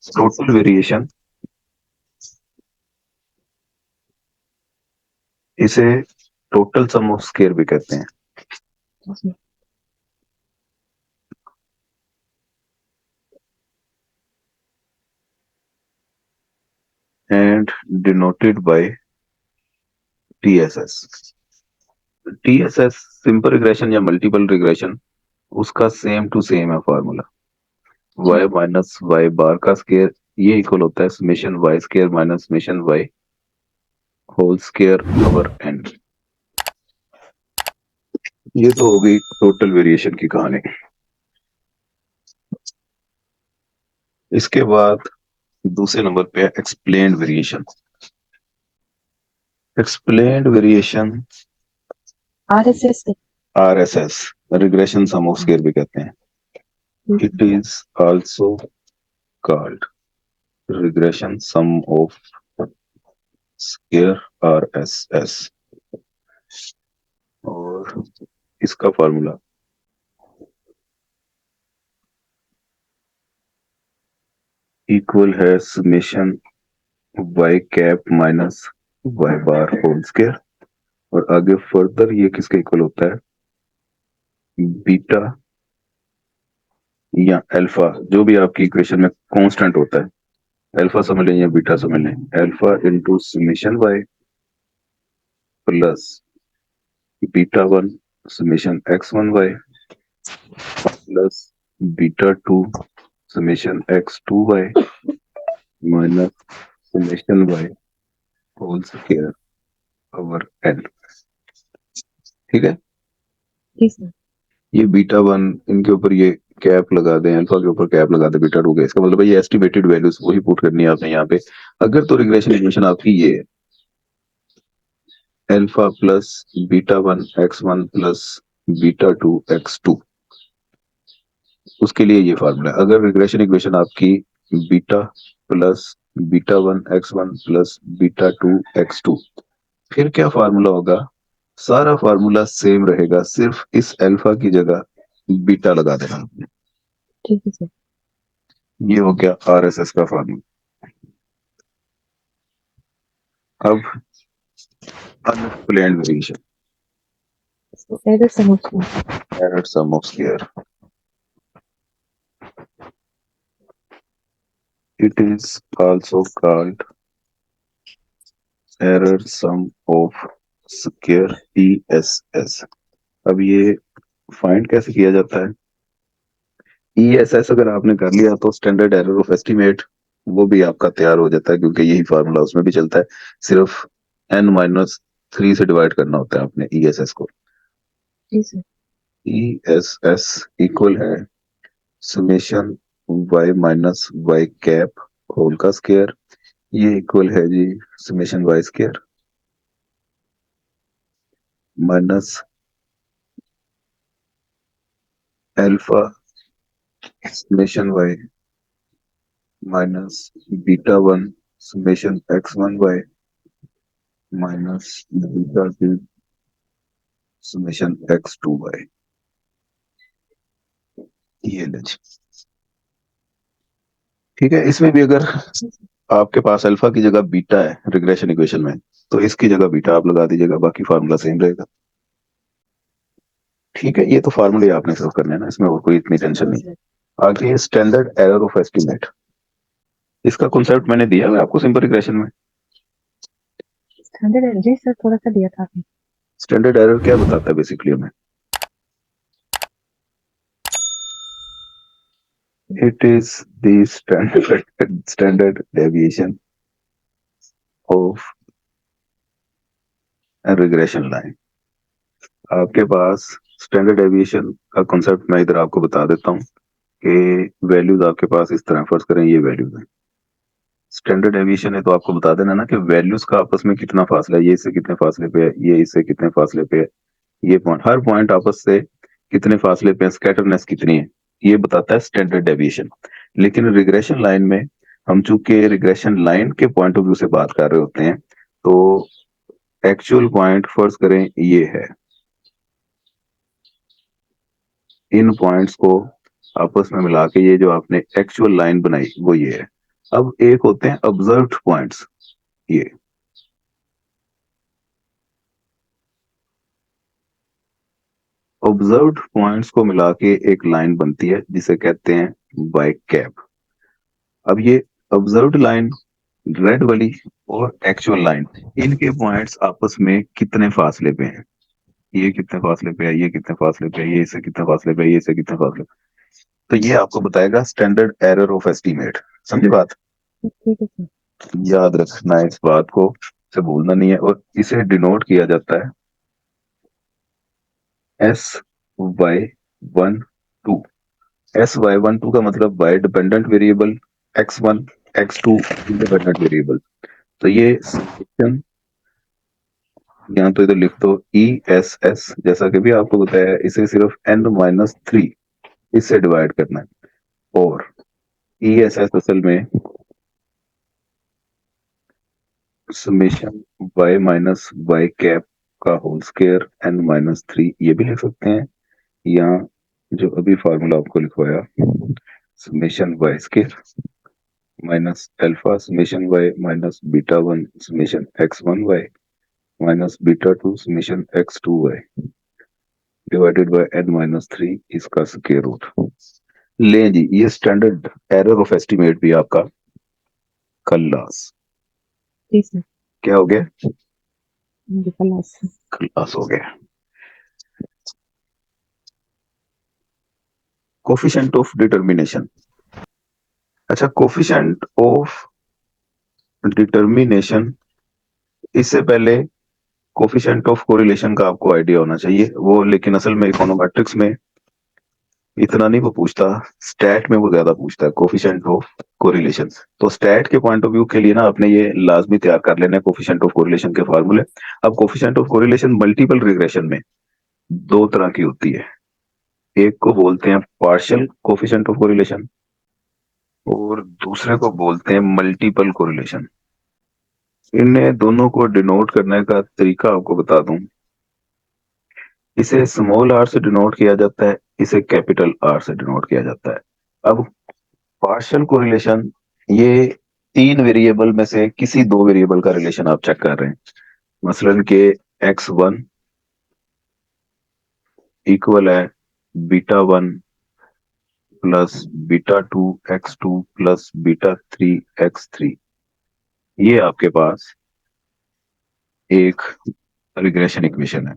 Total variation, इसे total sum of square भी कहते हैं। And denoted by TSS। TSS simple regression या मल्टीपल रिग्रेशन, उसका सेम टू सेम है formula. y minus y bar का स्केयर, ये इक्वल होता है summation y square minus summation y whole square over n। ये तो हो गई टोटल वेरिएशन की कहानी। इसके बाद दूसरे नंबर पे है explained variation. Explained variation RSS regression sum of square भी कहते हैं। It is also called regression sum of square RSS। और इसका फॉर्मूला इक्वल है summation y cap minus y bar whole square. और आगे फर्दर ये किसके इक्वल होता है, बीटा या अल्फा, जो भी आपकी इक्वेशन में कांस्टेंट होता है, अल्फा समझ लें या बीटा समझ लें, alpha into summation y plus beta 1 summation x1y plus beta 2 summation x2y minus summation y whole square over n। ठीक है, ये बीटा 1 इनके ऊपर ये कैप लगा दें, अल्फा के ऊपर कैप लगा दें बीटा 2 के, इसका मतलब है ये एस्टिमेटेड वैल्यूज वही पुट करनी है आपने यहाँ पे। अगर तो रिग्रेशन इक्वेशन आपकी ये है alpha plus beta 1 x1 plus beta 2 x2, उसके लिए ये फार्मूला है। अगर रिग्रेशन इक्वेशन आपकी beta plus beta 1 x1 plus beta 2 x2, फिर क्या फार्मूला होगा, सारा फार्मूला सेम रहेगा, सिर्फ इस अल्फा की जगह बीटा लगा देना आपने। ठीक है सर। ये हो गया RSS का फार्मूला। अब unexplained variation, error sum of square, it is also called error sum of square ESS। अब ये फाइंड कैसे किया जाता है, ESS अगर आपने कर लिया तो स्टैंडर्ड एरर ऑफ एस्टिमेट वो भी आपका तैयार हो जाता है, क्योंकि यही फार्मूला उसमें भी चलता है। सिर्फ n-3 से डिवाइड करना होता है आपने ESS को। ESS इक्वल है summation y minus y cap whole का स्क्वायर, ये इक्वल है जी summation y square minus alpha summation y minus beta 1 summation x1y minus beta 2 summation x2y। ये ले, ठीक है। इसमें भी अगर आपके पास अल्फा की जगह बीटा है रिग्रेशन इक्वेशन में, तो इसकी जगह बीटा आप लगा दीजिएगा, बाकी फार्मूला सेम रहेगा। ठीक है, ये तो फार्मूले आपने सब करने हैं ना, इसमें और कोई इतनी टेंशन नहीं। आगे स्टैंडर्ड एरर ऑफ एस्टिमेट, इसका कॉन्सेप्ट मैंने दिया है आपको सिंपल रिग्रेशन में। स्टैंडर्ड एरर जी सर थोड़ा सा दिया था आपने। स्टैंडर्ड एरर क्या बताता है बेसिकली हमें, it is the standard deviation of a regression line। आपके पास स्टैंडर्ड डेविएशन का कॉन्सेप्ट मैं इधर आपको बता देता हूँ कि वैल्यूज आपके पास इस तरह, फर्ज करें ये वैल्यूज है, स्टैंडर्ड डेविएशन है तो आपको बता देना ना कि वैल्यूज का आपस में कितना फासला है, ये इससे कितने फासले पे है, ये इससे कितने फासले पे है, ये पॉइंट, हर पॉइंट आपस से कितने फासले पे है, स्कैटरनेस कितनी है, ये बताता है स्टैंडर्ड डेविएशन। लेकिन रिग्रेशन लाइन में हम चूंकि रिग्रेशन लाइन के पॉइंट ऑफ व्यू से बात कर रहे होते हैं, तो एक्चुअल पॉइंट फर्ज करें ये है, इन पॉइंट्स को आपस में मिला के ये जो आपने एक्चुअल लाइन बनाई वो ये है। अब एक होते हैं ऑब्जर्व्ड पॉइंट्स, ये ऑब्जर्व्ड पॉइंट्स को मिला के एक लाइन बनती है जिसे कहते हैं वाई कैप। अब ये ऑब्जर्व्ड लाइन, रेड वाली और एक्चुअल लाइन, इनके पॉइंट्स आपस में कितने फासले पे हैं, ये कितने फासले पे है, ये कितने फासले पे है, ये इससे कितने फासले पे है, ये इससे कितने फासले पे, तो ये आपको बताएगा स्टैंडर्ड एरर ऑफ एस्टीमेट। समझे बात? ठीक है सर। याद रखना है इस बात को, से भूलना नहीं है। और इसे डिनोट किया जाता है SY12। SY12 का मतलब y dependent variable, X1 X2 independent variable. तो ये समेशन, यहाँ तो इधर लिख दो ESS, जैसा कि भी आपको बताया है, इसे सिर्फ N-3 इससे डिवाइड करना है। और ESS असल में summation y minus y cap का होल स्क्वायर N-3, ये भी लिख सकते हैं। यहाँ जो अभी फार्मूला आपको लिखवाया, summation y square minus alpha summation y minus beta 1 summation x1 y minus beta 2 summation x2 y divided by N-3 इसका स्क्वायर रूट। ले जी, ये स्टैंडर्ड एरर ऑफ एस्टीमेट भी आपका खल्लास। जी सर। क्या हो गया? खलास। खल्लास हो गया। Coefficient of determination. अच्छा, कोफिशिएंट ऑफ डिटर्मिनेशन, इससे पहले कोफिशिएंट ऑफ कोरिलेशन का आपको आइडिया होना चाहिए वो, लेकिन असल में इकोनोमेट्रिक्स में इतना नहीं वो पूछता, स्टैट में वो ज्यादा पूछता है कोफिशिएंट ऑफ कोरिलेशन। तो स्टैट के पॉइंट ऑफ व्यू के लिए ना आपने ये लाजमी तैयार कर लेना है कोफिशिएंट ऑफ कोरिलेशन के फार्मूले। अब coefficient of correlation multiple regression में दो तरह की होती है, एक को बोलते हैं पार्शियल कोफिशिएंट ऑफ कोरिलेशन और दूसरे को बोलते हैं मल्टीपल कोरिलेशन। इन्हें दोनों को डिनोट करने का तरीका आपको बता दूं, इसे स्मॉल r से डिनोट किया जाता है, इसे कैपिटल R से डिनोट किया जाता है। अब पार्शियल कोरिलेशन, ये तीन वेरिएबल में से किसी दो वेरिएबल का रिलेशन आप चेक कर रहे हैं, मसलन के x1 इक्वल है beta 1 plus beta 2 x2 plus beta 3 x3। ये आपके पास एक रिग्रेशन इक्वेशन है।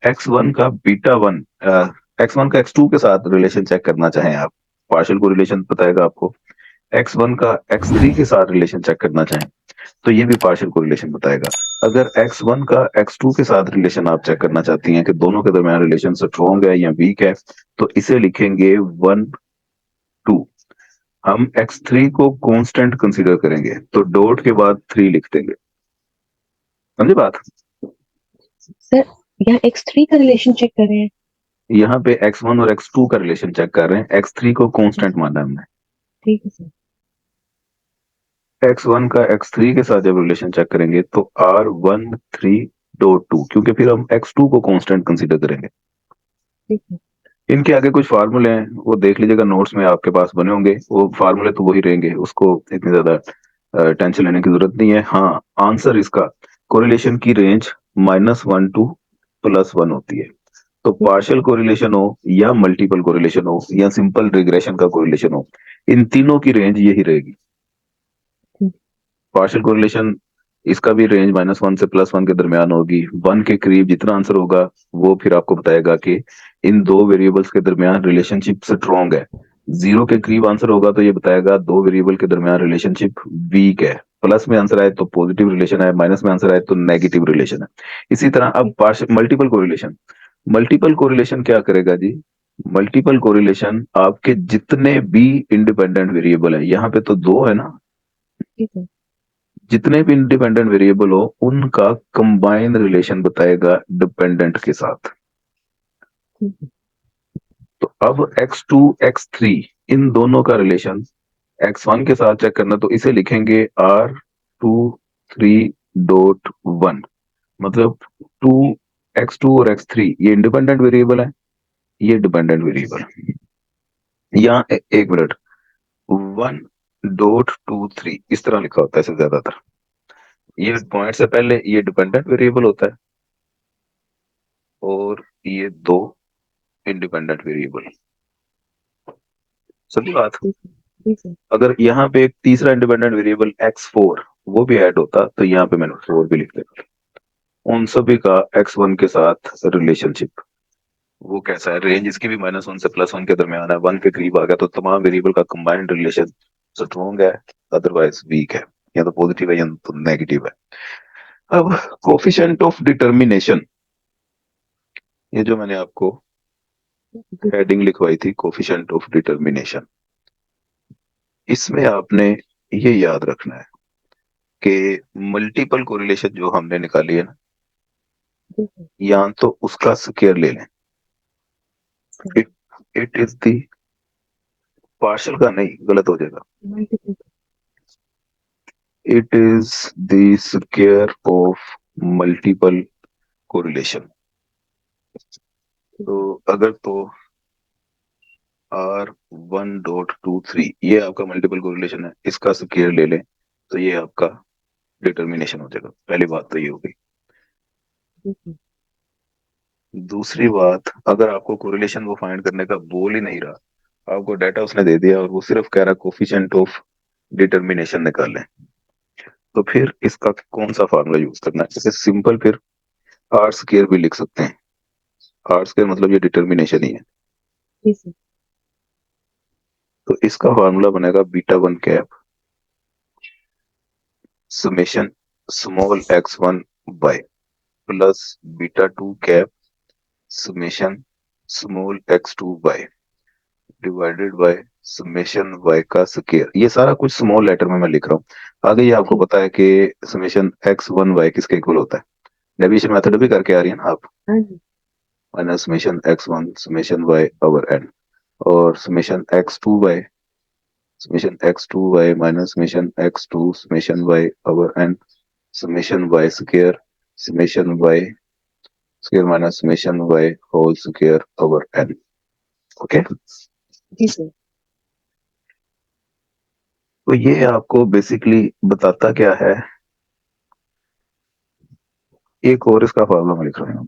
x1 का बीटा 1, x1 का x2 के साथ रिलेशन चेक करना चाहें आप, पार्शियल कोरिलेशन बताएगा आपको। x1 का x3 के साथ रिलेशन चेक करना चाहें तो ये भी पार्शियल कोरिलेशन बताएगा। अगर x1 का x2 के साथ रिलेशन आप चेक करना चाहती हैं कि दोनों के दरमियान रिलेशन स्ट्रॉन्ग है या वीक है, तो इसे लिखेंगे 1 2। हम x3 को कांस्टेंट कंसीडर करेंगे तो डॉट के बाद 3 लिख देंगे। समझे बात? सर यहाँ x3 का रिलेशन चेक कर रहे हैं। यहाँ पे x1 और x2 का रिलेशन चेक कर रहे हैं, x3 को कांस्टेंट माना हमने। ठीक है सर। x1 का x3 के साथ जब रिलेशन चेक करेंगे तो R13.2, क्योंकि फिर हम x2 को कांस्टेंट कंसीडर करेंगे। ठीक है। इनके आगे कुछ फार्मूले हैं, वो देख लीजिएगा, नोट्स में आपके पास बने होंगे, वो फार्मूले तो वही रहेंगे, उसको इतनी ज्यादा टेंशन लेने की जरूरत नहीं है। हाँ, आंसर इसका कोरिलेशन की रेंज -1 to +1 होती है। तो पार्शियल कोरिलेशन हो या मल्टीपल कोरिलेशन हो या सिंपल रिग्रेशन का कोरिलेशन हो, इन तीनों की रेंज यही रहेगी। पार्शियल कोरिलेशन, इसका भी रेंज -1 से +1 के दरमियान होगी। 1 के करीब जितना आंसर होगा वो फिर आपको बताएगा कि इन दो वेरिएबल्स के दरमियान रिलेशनशिप स्ट्रॉन्ग है। 0 के करीब आंसर होगा तो ये बताएगा दो वेरिएबल के दरमियान रिलेशनशिप वीक है। प्लस में आंसर आए तो पॉजिटिव रिलेशन है, माइनस में आंसर आए तो नेगेटिव रिलेशन है। इसी तरह अब मल्टीपल कोरिलेशन, मल्टीपल कोरिलेशन क्या करेगा जी? मल्टीपल कोरिलेशन आपके जितने भी इंडिपेंडेंट वेरिएबल है, यहाँ पे तो दो है ना, ठीक है। जितने भी इंडिपेंडेंट वेरिएबल हो उनका कंबाइन रिलेशन बताएगा डिपेंडेंट के साथ। तो अब x2 x3 इन दोनों का रिलेशन x1 के साथ चेक करना, तो इसे लिखेंगे R23.1, मतलब 2 x2 और x3 ये इंडिपेंडेंट वेरिएबल है, ये डिपेंडेंट वेरिएबल। यहाँ एक मिनट, 1 डॉट 2 3 इस तरह लिखा होता है इसे ज्यादातर। ये पॉइंट से पहले ये डिपेंडेंट वेरिएबल होता है और ये दो इंडिपेंडेंट वेरिएबल। समझी बात? जी सर। अगर यहाँ पे एक तीसरा इंडिपेंडेंट वेरिएबल x4 वो भी ऐड होता तो यहाँ पे मैंने 4 भी लिख देता। उन सभी का x1 के साथ रिलेशनशिप वो कैसा है, रेंज इसकी भी -1 से +1 के दरमियान है, 1 के करीब आ गया तो तमाम वेरिएबल का कंबाइंड रिलेशन स्ट्रॉन्ग है, अदरवाइज वीक है, या तो पॉजिटिव है या तो नेगेटिव है। अब कोफिशिएंट ऑफ डिटर्मिनेशन, ये जो मैंने आपको हेडिंग लिखवाई थी कोफिशिएंट ऑफ डिटर्मिनेशन, इसमें आपने ये याद रखना है कि मल्टीपल कोरिलेशन जो हमने निकाली है ना, जी सर। या तो उसका स्क्वायर ले लें, इट इज दी पार्शियल का नहीं, गलत हो जाएगा, multiple. It is the square of multiple correlation. तो अगर तो R1.23 ये आपका मल्टीपल कोरिलेशन है, इसका स्क्वायर ले लें तो ये आपका डिटर्मिनेशन हो जाएगा। पहली बात तो ये हो गई। जी सर। दूसरी बात, अगर आपको कोरिलेशन वो फाइंड करने का बोल ही नहीं रहा, आपको डाटा उसने दे दिया और वो सिर्फ कह रहा कोफिशिएंट ऑफ डिटर्मिनेशन निकालें, तो फिर इसका कौन सा फार्मूला यूज करना है? जैसे सिंपल फिर आर स्क्वायर भी लिख सकते हैं, आर स्क्वायर मतलब ये डिटर्मिनेशन ही है। जी सर। तो इसका फार्मूला बनेगा β1 cap summation small x1 y plus β2 cap summation small x2 y divided by summation y का स्क्वायर। ये सारा कुछ स्मॉल लेटर में मैं लिख रहा हूँ। आगे ये आपको पता है कि समेशन x1 y किसके इक्वल होता है, डेविएशन मेथड भी करके आ रही है ना आप, हाँ जी। Minus summation x1 summation y over n और summation x2 y minus summation x2 summation y over n summation y square summation y square minus summation y whole square over n। Okay, जी sir. तो ये आपको basically बताता क्या है, एक और इसका फॉर्मूला मैं लिख रहा हूँ,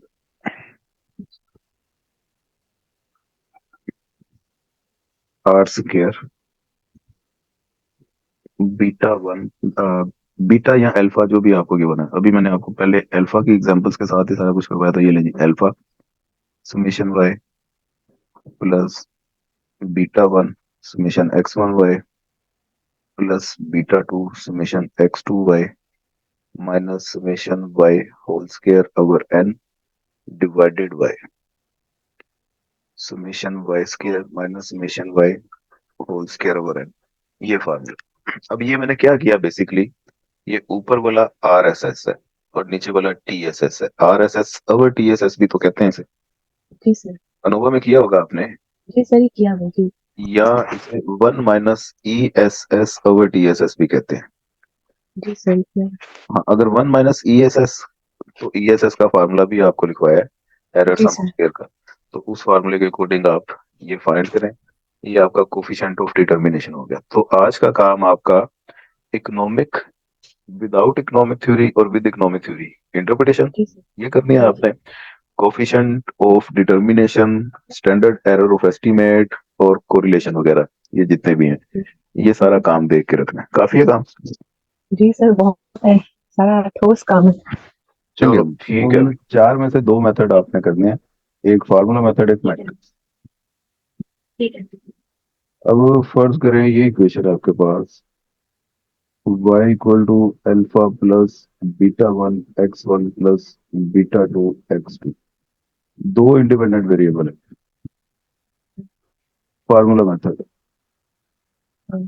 आर स्क्वायर β1 बीटा या अल्फा जो भी आपको गिवन है, अभी मैंने आपको पहले अल्फा की एग्जांपल्स के साथ ही सारा कुछ करवाया था। ये लीजिए alpha summation y plus β1 summation x1 y plus β2 summation x2 y minus summation y whole square over n divided by summation y square minus summation y whole square over n। ये formula. अब ये मैंने क्या किया basically, ये ऊपर वाला R S S है और नीचे वाला टी एस एस है। R S S over T S S भी तो कहते हैं इसे, जी सर। अनुभव में किया होगा आपने, जी सर, ये किया हुआ जी। या इसे 1 minus E S S over T S S भी कहते हैं। जी सर, ये किया। हाँ, अगर 1 माइनस ई एस एस, तो ई एस एस का फार्मूला भी आपको लिखवाया है, एरर जी सम सर। स्क्वायर का। तो उस फार्मूले के अकॉर्डिंग आप ये फाइंड करें, ये आपका कोफिशिएंट ऑफ डिटर्मिनेशन हो गया। तो आज का काम आपका इकोनॉमिक, विदाउट इकोनॉमिक थ्योरी और विद इकोनॉमिक थ्योरी इंटरप्रिटेशन जी सर। ये करनी है आपने। Coefficient of determination, standard error of estimate और कोरिलेशन वगैरह ये जितने भी हैं, ये सारा काम देख के रखना है। काफी है काम? जी सर, बहुत है, सारा ठोस काम है। चलो ठीक है, 4 में से 2 मेथड आपने करने हैं, एक फार्मूला मेथड एक मैट्रिक। ठीक है। अब फर्ज करें ये इक्वेशन है आपके पास, y equal to alpha plus β1 x1 plus β2 x2, दो इंडिपेंडेंट वेरिएबल है, फार्मूला मेथड। हाँ।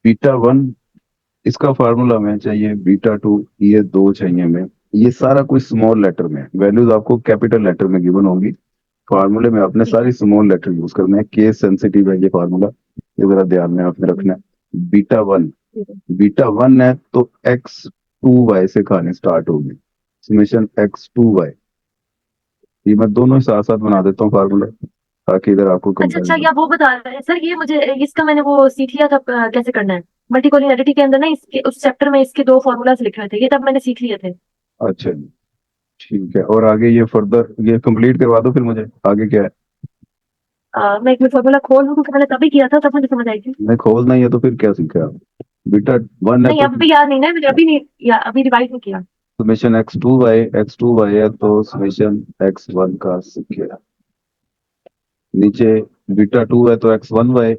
β1 इसका फार्मूला में चाहिए, β2 ये दो चाहिए में, ये सारा कुछ स्मॉल लेटर में, वैल्यूज आपको कैपिटल लेटर में गिवन होंगी, फार्मूले में आपने सारी स्मॉल लेटर यूज करने हैं, केस सेंसिटिव है ये फार्मूला, ये जरा ध्यान में आपने रखना है। बीटा वन है तो x2 y से खाने स्टार्ट होगी, समेशन x2 y ये मैं दोनों ही साथ साथ बना देता हूँ फार्मूला, ताकि इधर आपको अच्छा अच्छा, कंपेरिजन। या वो बता रहे हैं सर, ये मुझे इसका मैंने वो सीख लिया था कैसे करना है। मल्टीकोलिनैरिटी के अंदर ना इसके उस चैप्टर में इसके दो फॉर्मूलाज लिखे हुए थे, ये तब मैंने सीख लिए थे। अच्छा जी, ठीक है। और आगे ये फर्दर ये कंप्लीट करवा दो फिर मुझे, आगे क्या है? मैं एक मिनट फॉर्मूला खोल लूँ, क्योंकि मैंने तभी किया था, तब मुझे समझ आई थी। नहीं खोलना ही है तो फिर क्या सीखा आप? बीटा 1 है नहीं, तो अभी याद नहीं ना मुझे, अभी नहीं या अभी रिवाइज नहीं किया। समेशन x2 y है तो समेशन x1 का स्क्वायर। नीचे बीटा 2 है तो x1 y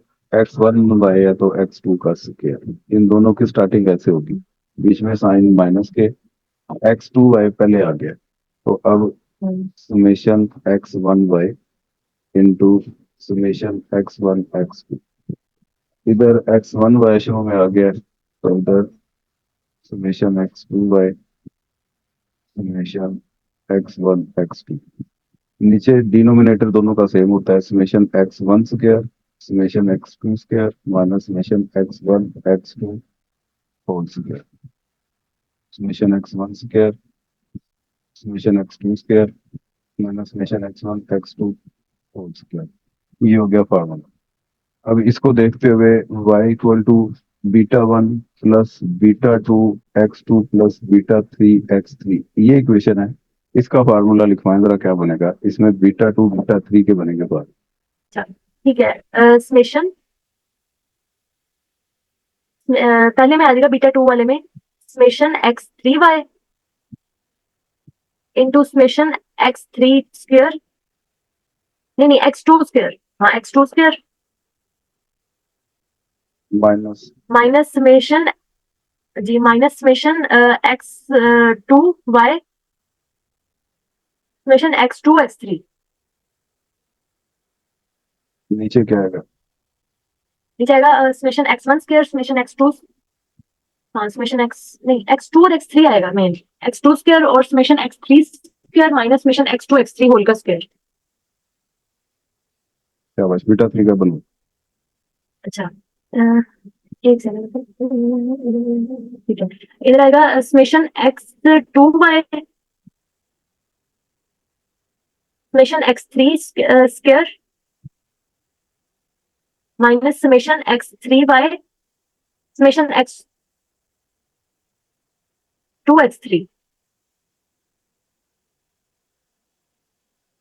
है तो x2 का स्क्वायर। इन दोनों की स्टार्टिंग ऐसे होगी, बीच में साइन माइनस के, x2 y पहले आ गया, तो अब हम्म, summation x1 y into summation x1 x2। इधर x1 y शो में आ गया, तो इधर summation x2 y summation x1 x2। नीचे डिनोमिनेटर दोनों का सेम होता है, summation x1 square summation x2 square minus summation x1 x2 whole square. Summation x1 square summation x2 square minus summation x1 x2 whole square. ये हो गया formula. अब इसको देखते हुए y equal to beta 1 plus beta 2 x2 plus beta 3 x3, ये equation है। इसका फार्मूला लिखवाएं जरा, क्या बनेगा इसमें? बीटा 2 बीटा 3 के बनेंगे बार। अच्छा ठीक है। समेशन पहले में आ जाएगा बीटा 2 वाले में, summation x3y into summation x3 square, नहीं x2 स्क्वायर, हाँ x2 square minus minus summation, जी minus summation x2y summation x2 x3। नीचे क्या आएगा? नीचे आएगा summation x1 square summation x2, हाँ समेशन x नहीं x2 और x3 आएगा मेन, x2 स्क्वायर और summation x3 square minus summation x2 x3 whole का स्क्वायर। क्या बस बीटा 3 का बनू? अच्छा एक सेकंड, ठीक है। इधर आएगा summation x2y summation x3 square minus summation x3y summation x2 x3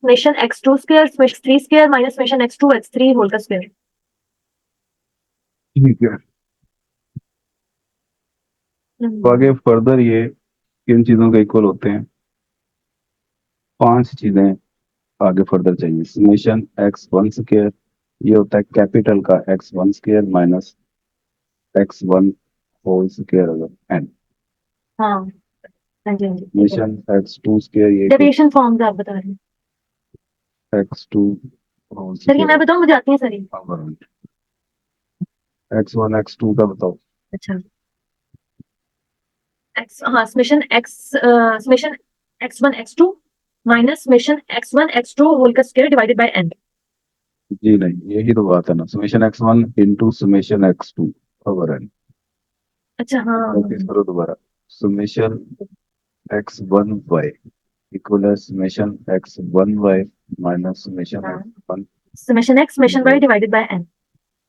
summation x2 square summation 3 square minus summation x2 x3 whole का स्क्वायर। ठीक है। तो आगे फर्दर ये किन चीजों के इक्वल होते हैं? 5 चीजें आगे फर्दर चाहिए। समेशन x1 स्क्वायर, ये होता है कैपिटल का x1 square minus x1 whole square अगर एन। हाँ हाँ जी हाँ जी, ठीक है। समेशन x2 स्क्वायर ये डेविएशन फॉर्म्स आप बता रहे हैं x2 होल सर, ये मैं स्क्वायर। बताऊं, मुझे आती है सारी। x1 x2 का बताओ। अच्छा एक्स, हाँ summation x summation x1 x2 minus summation x1 x2 whole का स्क्वायर डिवाइडेड बाय n। जी नहीं, यही तो बात है ना, summation x1 into summation x2 over n. अच्छा हाँ प्रैक्टिस करो दोबारा। समेशन x1 y इक्वल है summation x1 y minus summation हाँ, x1। Summation x summation y divided by n।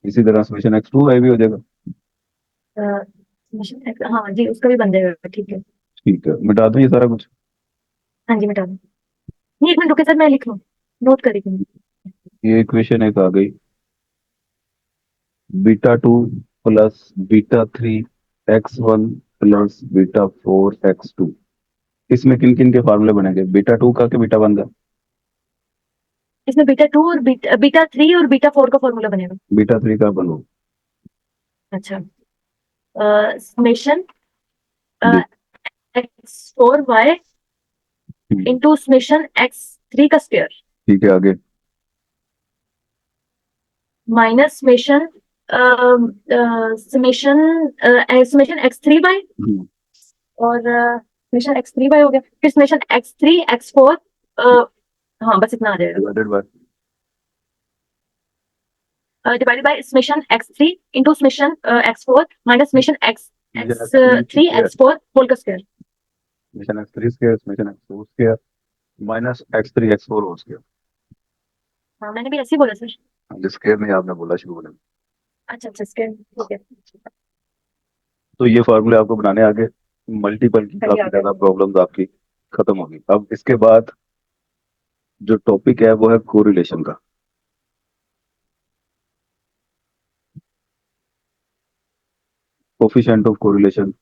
इसी तरह समेशन x2 y भी हो जाएगा। समेशन x, हाँ जी उसका भी बन जाएगा, ठीक है। ठीक है, मिटा दूं ये सारा कुछ? हाँ जी मिटा दो। नहीं एक मिनट रुके सर, मैं लिख लूँ, नोट करेगी मैं। ये इक्वेशन एक आ गई, beta 2 plus beta 3 x1 plus beta 4 x2। इसमें किन किन के फार्मूले बनेंगे? बीटा 2 का, के बीटा 1 का? इसमें बीटा 2 और बीटा 3 और बीटा 4 का फॉर्मूला बनेगा। बीटा 3 का बनो। अच्छा summation x4y into summation x3 का स्क्वायर ठीक है, आगे? Minus summation summation summation x3y हम्म, और समेशन x3y हो गया, फिर समेशन x3 x4, हाँ बस इतना आ जाएगा, divided by divided by summation x3 into summation x4 minus summation summation x3 x3 square x4 whole का square. Summation x3 square summation x4 square minus x three x four हो square. हाँ मैंने भी ऐसे ही बोला सर। स्क्वायर नहीं आपने बोला शुरू में। अच्छा अच्छा स्क्वायर ठीक है। तो ये फॉर्मूले आपको बनाने आगे मल्टीपल की चलिए काफी आगे। ज्यादा प्रॉब्लम्स आपकी खत्म होगी। अब इसके बाद जो टॉपिक है वो है कोरिलेशन का। Coefficient of correlation.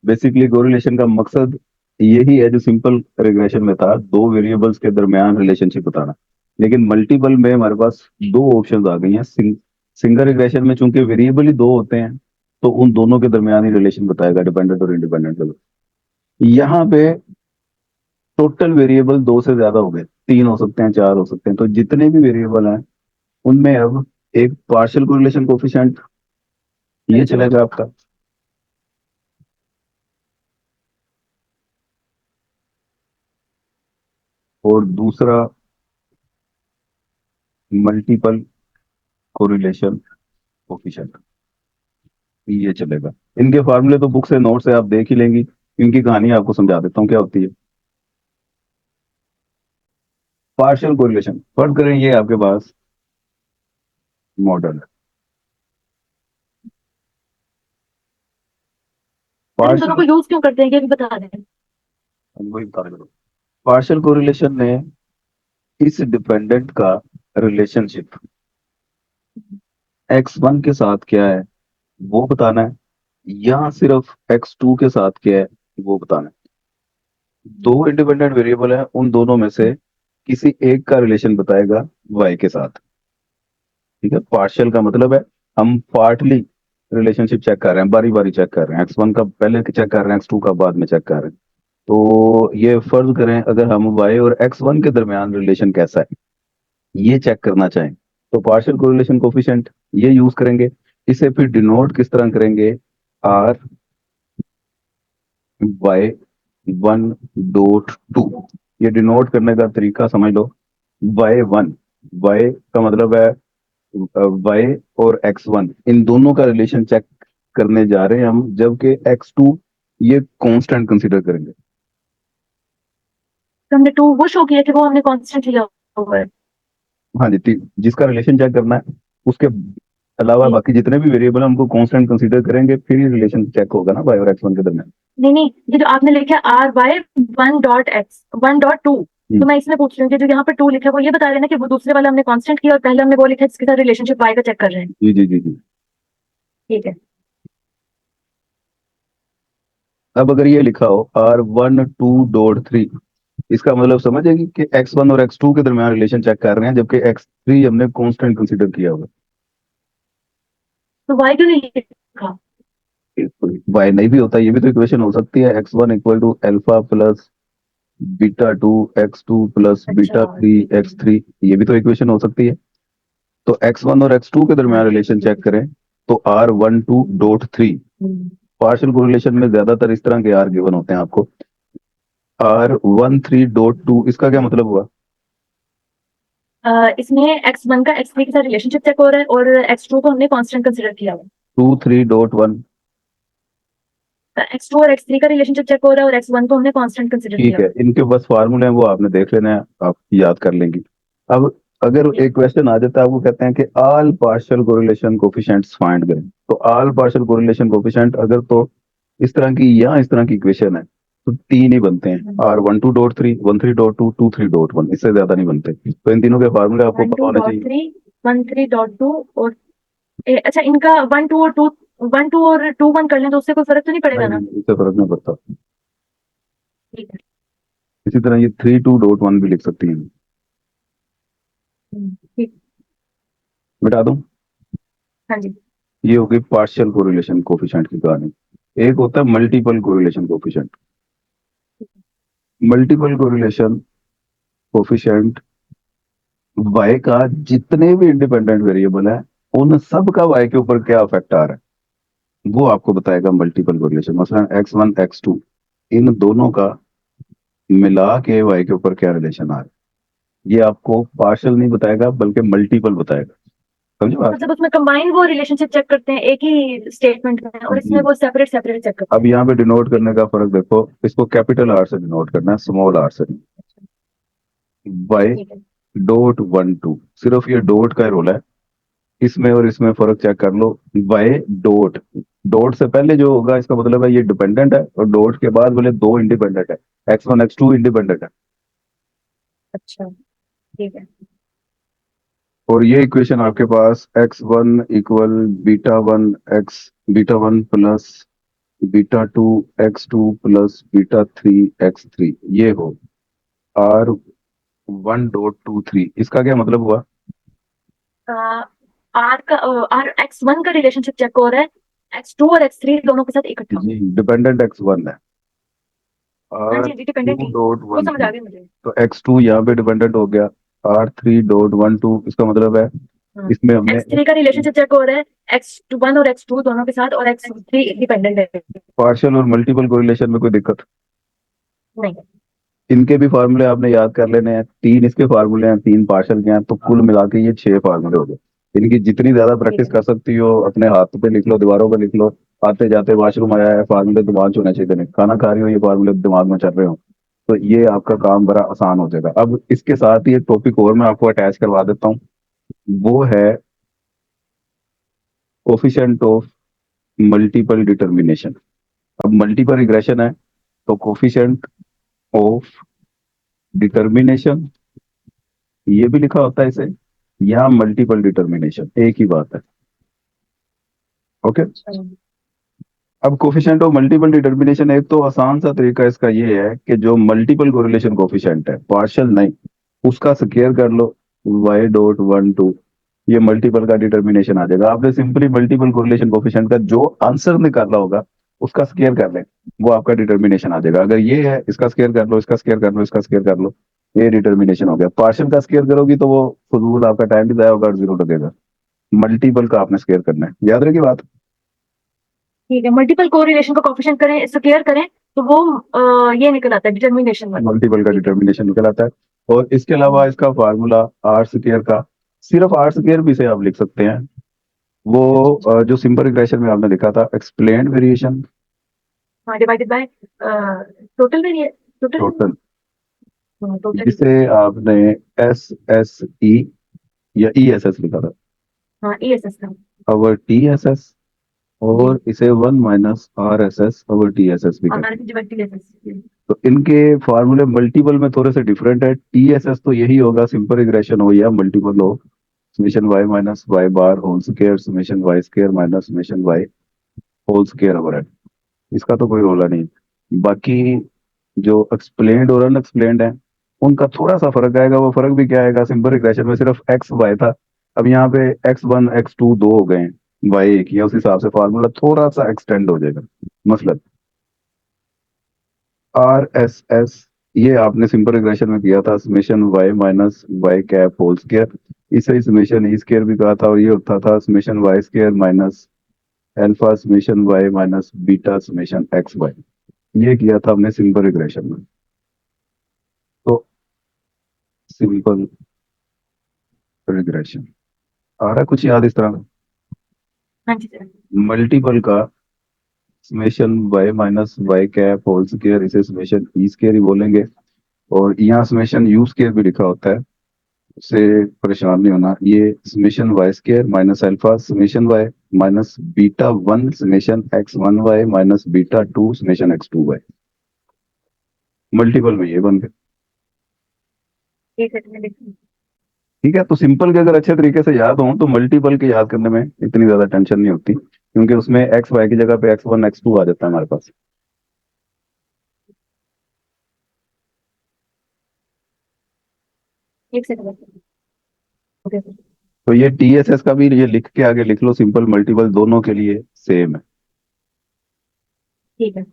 Basically correlation का मकसद यही है जो सिंपल रिग्रेशन में था, दो वेरिएबल्स के दरमियान रिलेशनशिप बताना। लेकिन मल्टीपल में हमारे पास दो ऑप्शंस आ गई हैं। सिंगल रिग्रेशन में चूंकि वेरिएबल ही दो होते हैं तो उन दोनों के दरमियान ही रिलेशन बताएगा, डिपेंडेंट और इंडिपेंडेंट। यहाँ पे टोटल वेरिएबल दो से ज्यादा हो गए, तीन हो सकते हैं, चार हो सकते हैं। तो जितने भी वेरिएबल हैं उनमें अब एक पार्शियल कोरिलेशन कोफिशिएंट ये चलेगा आपका, और दूसरा मल्टीपल कोरिलेशन कोफिशिएंट ये चलेगा। इनके फार्मूले तो बुक से नोट से आप देख ही लेंगी, इनकी कहानी आपको समझा देता हूँ क्या होती है। पार्शियल कोरिलेशन फर्स्ट करें, ये आपके पास मॉडल है। सर इन दोनों को पार्शियल, यूज क्यों करते हैं ये भी बता दें। वही बता रहा हूँ। पार्शियल कोरिलेशन में इस डिपेंडेंट का रिलेशनशिप एक्स वन के साथ क्या है वो बताना है, या सिर्फ एक्स टू के साथ क्या है वो बताना है। दो इंडिपेंडेंट वेरिएबल है, उन दोनों में से किसी एक का रिलेशन बताएगा वाई के साथ। ठीक है, पार्शियल का मतलब है हम पार्टली रिलेशनशिप चेक कर रहे हैं, बारी बारी चेक कर रहे हैं, एक्स वन का पहले चेक कर रहे हैं, एक्स टू का बाद में चेक कर रहे हैं। तो ये फर्ज करें अगर हम वाई और एक्स वन के दरमियान रिलेशन कैसा है ये चेक करना चाहें तो पार्शियल कोरिलेशन कोफिशिएंट ये यूज करेंगे। इसे फिर डिनोट किस तरह करेंगे, r y one dot two. ये डिनोट करने का तरीका समझ लो। वाई वन, वाई का मतलब है वाई और एक्स वन इन दोनों का रिलेशन चेक करने जा रहे हैं हम, जबकि एक्स टू ये कांस्टेंट कंसीडर करेंगे। तो हमने टू वो शो किए थे वो हमने कांस्टेंट लिया हुआ है। हाँ जी, जिसका रिलेशन चेक करना है उसके अलावा ठीक। बाकी जितने भी वेरिएबल हम उनको कांस्टेंट कंसीडर करेंगे, फिर ही रिलेशन चेक होगा ना वाई और एक्स वन के दरमियान। नहीं नहीं ये जो आपने लिखा r by one dot x one dot two, तो मैं इसमें पूछ रही हूँ कि जो यहाँ पे टू लिखा है वो ये बता रहे हैं ना कि वो दूसरे वाला हमने कांस्टेंट किया और पहले हमने वो लिखा है जिसके साथ रिलेशनशिप वाई का चेक कर रहे हैं। जी जी जी जी। ठीक है। अब अगर ये लिखा हो r one two dot three, इसका मतलब समझेगी कि एक्स वन और एक्स टू के दरमियान रिलेशन चेक कर रहे हैं, जबकि एक्स थ्री हमने कांस्टेंट कंसीडर किया हुआ तो वाई क्यों नहीं लिखा। है। वाई नहीं भी होता, ये भी तो इक्वेशन हो सकती है, x one equal to alpha plus beta two x two plus अच्छा बीटा थ्री ठीक है। एक्स थ्री, ये भी तो इक्वेशन हो सकती है। तो एक्स वन और एक्स टू के दरमियान रिलेशन चेक करें तो r one two dot three. Hmm. Partial correlation में ज्यादातर इस तरह के आर गिवन होते हैं आपको। R one three dot two इसका क्या मतलब हुआ? इसमें एक्स वन का एक्स थ्री के साथ रिलेशनशिप चेक हो रहा है और एक्स टू को हमने कांस्टेंट कंसिडर किया हुआ टू थ्री डॉट वन। है। एक्स टू और एक्स थ्री का रिलेशनशिप चेक हो रहा है और एक्स वन को हमने कांस्टेंट कंसिडर ठीक किया है, हुआ इनके बस फार्मूले हैं वो आपने देख लेने हैं, आप याद कर लेंगे। अब अगर है। एक क्वेश्चन आ जाता है, आपको कहते हैं कि all partial correlation coefficients find करें, तो ऑल पार्शियल कोरिलेशन कोफिशिएंट अगर तो इस तरह की या इस तरह की इक्वेशन है तो तीन ही बनते हैं, r one two dot three, one three dot two, two three dot one, इससे ज्यादा नहीं बनते। तो इन तीनों के फार्मूले आपको वन पता टू होने डॉट चाहिए। Three one three dot to और अच्छा इनका वन टू और टू वन कर लें तो उससे कोई फर्क तो नहीं पड़ेगा नहीं ना। नहीं, इससे फर्क नहीं पड़ता। ठीक है। इसी तरह ये थ्री टू डॉट वन भी लिख सकती हैं। ठीक। मिटा दूं? हाँ जी। ये होगी पार्शियल कोरिलेशन कोफिशिएंट की कहानी। एक होता है multiple correlation coefficient. Multiple correlation coefficient y का जितने भी इंडिपेंडेंट वेरिएबल है उन सब का वाई के ऊपर क्या इफेक्ट आ रहा है वो आपको बताएगा मल्टीपल कोरिलेशन। मसलन एक्स वन एक्स टू इन दोनों का मिला के वाई के ऊपर क्या रिलेशन आ रहा है ये आपको पार्शियल नहीं बताएगा बल्कि मल्टीपल बताएगा। समझो बात? मतलब उसमें कंबाइन वो रिलेशनशिप चेक करते हैं एक ही स्टेटमेंट में और इसमें जी। वो सेपरेट सेपरेट चेक करते अब हैं। यहाँ पे डिनोट करने का फर्क देखो, इसको कैपिटल आर से डिनोट करना है, स्मॉल आर से नहीं। वाई ठीक है। डॉट 1 2, सिर्फ ये डॉट का रोल है, इसमें और इसमें फर्क चेक कर लो। वाई डॉट, डॉट से पहले जो होगा इसका मतलब है ये डिपेंडेंट है, और डॉट के बाद बोले दो इंडिपेंडेंट है, x1 x2 इंडिपेंडेंट है। अच्छा ठीक है। और ये इक्वेशन आपके पास x1 equal beta one plus beta 2 x2 plus beta 3 x3, ये हो R1.23, इसका क्या मतलब हुआ? आर का आर x1 का रिलेशनशिप चेक हो रहा है, x2 और x3 दोनों के साथ इकट्ठा। जी, डिपेंडेंट x1 है, हाँ आर जी टू डिपेंडेंट ही, डॉट वो वन समझ टू आ गई मुझे। तो x2 यहाँ पे डिपेंडेंट हो गया, R3.12, इसका मतलब है हाँ, इसमें हमने x3 का रिलेशनशिप चेक हो रहा है x1 और x2 दोनों के साथ, और x3 डिपेंडेंट है। पार्शियल और मल्टीपल कोरिलेशन में कोई दिक्कत? नहीं। इनके भी फार्मूले आपने याद कर लेने हैं, तीन इसके फार्मूले हैं, तीन पार्शियल के हैं, तो कुल मिला के ये 6 फार्मूले हो गए। इनकी जितनी ज्यादा ठीक प्रैक्टिस है। कर सकती हो अपने हाथ पे लिख लो, दीवारों पे लिख लो, आते जाते वॉशरूम आया है फार्मूले दिमाग में होने चाहिए, नहीं खाना खा रही हो ये फार्मूले दिमाग में चल रहे हो, तो ये आपका काम बड़ा आसान हो जाएगा। अब इसके साथ ही एक टॉपिक और मैं आपको अटैच करवा देता हूँ, वो है कोफिशिएंट ऑफ मल्टीपल डिटर्मिनेशन। अब मल्टीपल रिग्रेशन है, तो कोफिशिएंट ऑफ डिटर्मिनेशन ये भी लिखा होता है इसे, या मल्टीपल डिटर्मिनेशन, एक ही बात है। ओके। अच्छा। अब कोफिशिएंट ऑफ मल्टीपल डिटर्मिनेशन, एक तो आसान सा तरीका इसका ये है कि जो मल्टीपल कोरिलेशन कोफिशिएंट है, पार्शियल नहीं, उसका स्क्वायर कर लो, y.12, ये मल्टीपल का डिटर्मिनेशन आ जाएगा। आपने सिंपली मल्टीपल कोरिलेशन कोफिशिएंट का जो आंसर निकालना होगा उसका स्क्वायर कर लें, वो आपका डिटर्मिनेशन आ जाएगा। अगर ये है इसका स्क्वायर कर लो, इसका स्क्वायर कर लो, इसका स्क्वायर कर लो, ये डिटर्मिनेशन हो गया। पार्शियल का स्क्वायर करोगी तो वो फजूल आपका टाइम भी जाया होगा और जीरो लगेगा। मल्टीपल का आपने स्क्वायर करना है, याद रखिए बात। ठीक है, मल्टीपल कोरिलेशन का कोफिशिएंट करें, स्क्वायर करें, तो वो ये निकल आता है डिटर्मिनेशन वाला। मल्टीपल का ठीक है। डिटर्मिनेशन निकल आता है। और इसके अलावा इसका फार्मूला आर स्क्वायर का, सिर्फ आर स्क्वायर भी से आप लिख सकते हैं, वो जो सिंपल रिग्रेशन में आपने लिखा था एक्सप्लेन वेरिएशन हाँ डिवाइडेड बाय टोटल वेरिए टोटल टोटल, टोटल। जिसे आपने एस एस ई या ई एस एस लिखा था, हाँ ESS का। अवर टी एस एस, जी। और इसे 1 - RSS अवर टी एस एस भी और कहते हमारे डिवाइड TSS। हैं। तो इनके फार्मूले मल्टीपल में थोड़े से डिफरेंट है। टी एस एस तो यही होगा, सिंपल रिग्रेशन हो या मल्टीपल हो, summation y minus y bar whole square summation y square minus summation y whole square over head, इसका तो कोई रोला नहीं। बाकी जो एक्सप्लेन्ड और अनएक्सप्लेन्ड है उनका थोड़ा सा फर्क आएगा। वो फर्क भी क्या आएगा, सिंपल रिग्रेशन में सिर्फ एक्स वाई था, अब यहाँ पे x1 x2 दो हो गए हैं, वाई एक ही है, उस हिसाब से फार्मूला थोड़ा सा एक्सटेंड हो जाएगा। मतलब RSS ये आपने सिंपल रिग्रेशन में किया था, summation y minus y cap whole square, इसे समेशन ई स्क्वायर भी कहा था, और ये होता था summation y square minus alpha summation y minus beta summation x y, ये किया था हमने सिंपल रिग्रेशन में। तो सिंपल रिग्रेशन आ रहा है कुछ याद इस तरह का? हाँ जी सर। मल्टीपल का summation y minus y cap whole square, इसे समेशन ई स्क्वायर ही बोलेंगे, और यहाँ समेशन यू स्क्वायर भी लिखा होता है, उससे परेशान नहीं होना। ये summation y square minus alpha summation y minus beta 1 summation x1 y minus beta 2 summation x2 y, multiple में ये बन गए। ठीक है तो मैं देखूँ। ठीक है, तो सिंपल के अगर अच्छे तरीके से याद हो तो मल्टीपल के याद करने में इतनी ज्यादा टेंशन नहीं होती, क्योंकि उसमें एक्स वाई की जगह पे x1 x2 आ जाता है हमारे पास। एक सेकंड। Okay sir. तो ये TSS का भी ये लिख के आगे लिख लो, सिंपल मल्टीपल दोनों के लिए सेम है। ठीक है।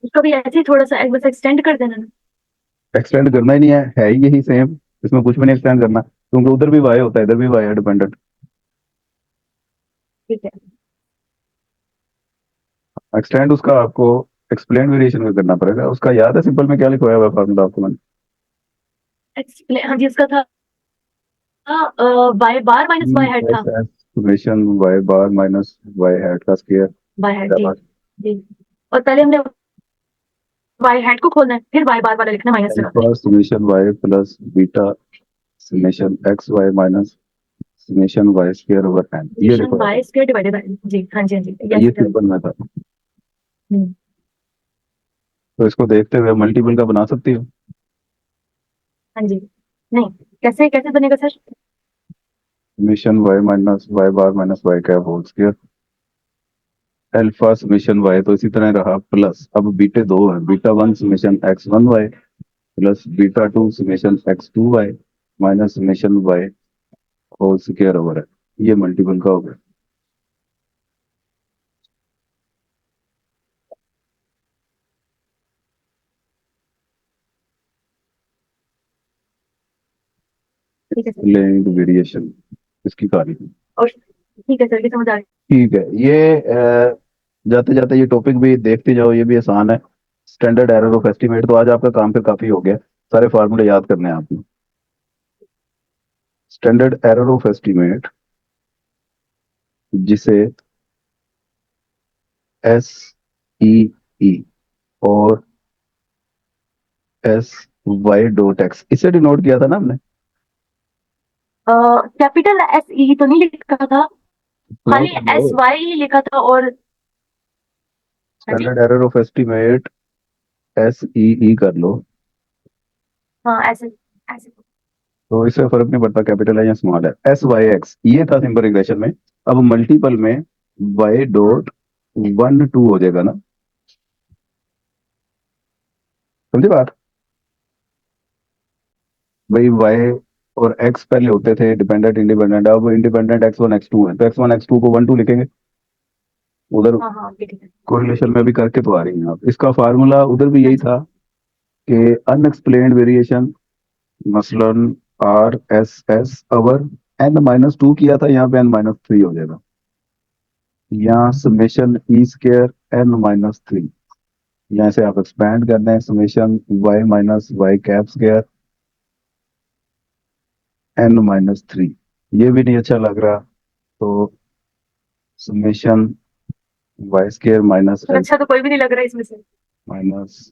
उसको भी ऐसे ही थोड़ा सा बस एक्सटेंड कर देना ना। एक्सटेंड करना ही नहीं है ही यही सेम, इसमें कुछ भी नहीं एक्सटेंड करना, क्योंकि उधर भी वाई होता है इधर भी वाई है डिपेंडेंट। ठीक है। एक्सटेंड उसका आपको एक्सप्लेन वेरिएशन में करना पड़ेगा, उसका याद है सिंपल में क्या लिखवाया हुआ फॉर्मूला आपको मैंने? एक्सप्लेन, हाँ जी उसका था by bar minus by head था। Summation y bar minus y hat का स्क्वायर, बाय हेड जी। जी। और पहले हमने वाई हेड को खोलना है, फिर वाई बार वाला लिखना माइनस लगा। Alpha summation y plus beta summation x y minus summation y square over n, ये देखो वाई स्क्वायर डिवाइडेड बाय, जी हाँ जी हाँ जी, ये सिंपल मेथड। हम्म, तो इसको देखते हुए मल्टीपल का बना सकती हो। हाँ जी, नहीं कैसे कैसे बनेगा sir? Summation y minus y bar minus y cap whole square alpha summation y, तो इसी तरह रहा प्लस, अब बीटे दो है, beta one summation x one y plus beta two summation x two y minus summation y whole square over है, ये मल्टीपल का हो गया। ठीक है सर, लेंथ वेरिएशन इसकी कहानी। और ठीक है सर, ये समझ आ गया। ठीक है, ये जाते जाते ये टॉपिक भी देखते जाओ, ये भी आसान है। स्टैंडर्ड एरर ऑफ एस्टिमेट, तो आज आपका काम फिर काफी हो गया, सारे फार्मूले याद करने हैं आपने। स्टैंडर्ड एरर ऑफ एस्टिमेट जिसे एस ई ई और एस वाई डॉट एक्स इससे डिनोट किया था ना हमने। कैपिटल एस ई तो नहीं लिखा था, खाली एस वाई लिखा था, और हाँ जी, standard error of estimate S E कर लो, हाँ ऐसे ऐसे। तो इससे फर्क नहीं पड़ता कैपिटल है या स्मॉल है। एस वाई एक्स ये था सिंपल रिग्रेशन में, अब मल्टीपल में वाई डॉट वन टू हो जाएगा ना, समझे बात। भाई वाई और एक्स पहले होते थे डिपेंडेंट इंडिपेंडेंट, अब independent x one x two है, तो एक्स वन एक्स टू को वन टू लिखेंगे। उधर हाँ हाँ ठीक है, कोरिलेशन में भी करके तो आ रही हैं आप, इसका फार्मूला उधर भी यही था कि अनएक्सप्लेन्ड वेरिएशन, मसलन आर एस अवर एन माइनस टू किया था, यहाँ पे एन माइनस थ्री हो जाएगा, यहाँ summation e square n minus three, यहाँ से आप एक्सपैंड करते हैं summation y minus y cap square n minus three, ये भी नहीं अच्छा लग रहा, तो समेशन वाई स्क्वायर माइनस और अच्छा तो कोई भी नहीं लग रहा है इसमें से। माइनस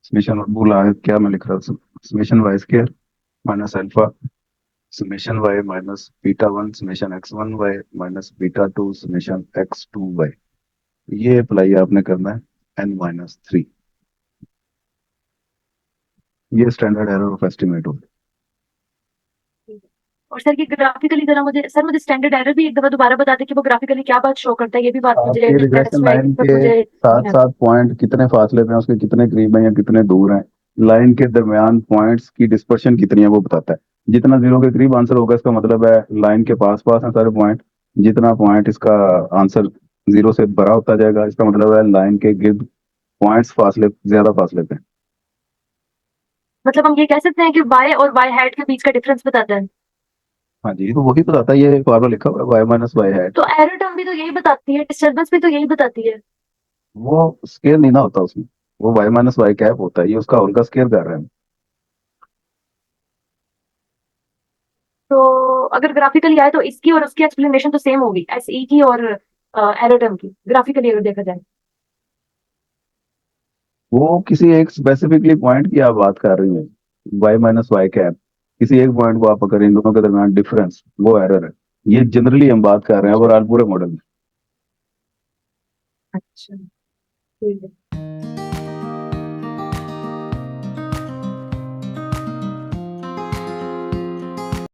समेशन, बोला है क्या मैं लिख रहा हूँ, summation y square minus alpha summation y minus beta one summation x one y minus beta two summation x two y, ये अप्लाई आपने करना है एन माइनस थ्री, ये स्टैंडर्ड एरर ऑफ एस्टिमेट हो। और सर ये ग्राफिकली जरा मुझे, सर मुझे स्टैंडर्ड एरर भी एक दफा दोबारा बता दें कि वो ग्राफिकली क्या बात शो करता है, ये भी बात मुझे आपकी टेस्ट रिग्रेशन में लाइन पर के मुझे साथ साथ पॉइंट कितने फासले पे हैं, उसके कितने करीब हैं या कितने दूर हैं, लाइन के दरमियान पॉइंट्स की डिस्पर्शन कितनी है वो बताता है। जितना जीरो के करीब आंसर होगा इसका मतलब है लाइन के पास पास हैं सारे पॉइंट, जितना पॉइंट इसका आंसर जीरो से बड़ा होता जाएगा इसका मतलब है लाइन के गिर्द पॉइंट्स फासले ज्यादा फासले पे हैं। मतलब हम ये कह सकते हैं कि वाई और वाई हेड के बीच का डिफरेंस बताता है। हाँ जी, तो वही बताता है, ये फॉर्मूला लिखा हुआ है वाई माइनस वाई है, तो एरर टर्म भी तो यही बताती है, डिस्टर्बेंस भी तो यही बताती है। वो स्केयर नहीं ना होता उसमें, वो वाई माइनस वाई कैप होता है, ये उसका उनका स्केयर कर रहे हैं। तो अगर ग्राफिकली आए तो इसकी और उसकी एक्सप्लेनेशन तो सेम होगी, एस ई की और एरर टर्म की, ग्राफिकली अगर देखा जाए। वो किसी एक स्पेसिफिकली पॉइंट की आप बात कर रही हैं, वाई माइनस वाई कैप, किसी एक पॉइंट को आप पकड़ें, इन दोनों के दरमियान डिफरेंस वो एरर है, ये जनरली हम बात कर रहे हैं ओवरऑल पूरे मॉडल में। अच्छा ठीक है।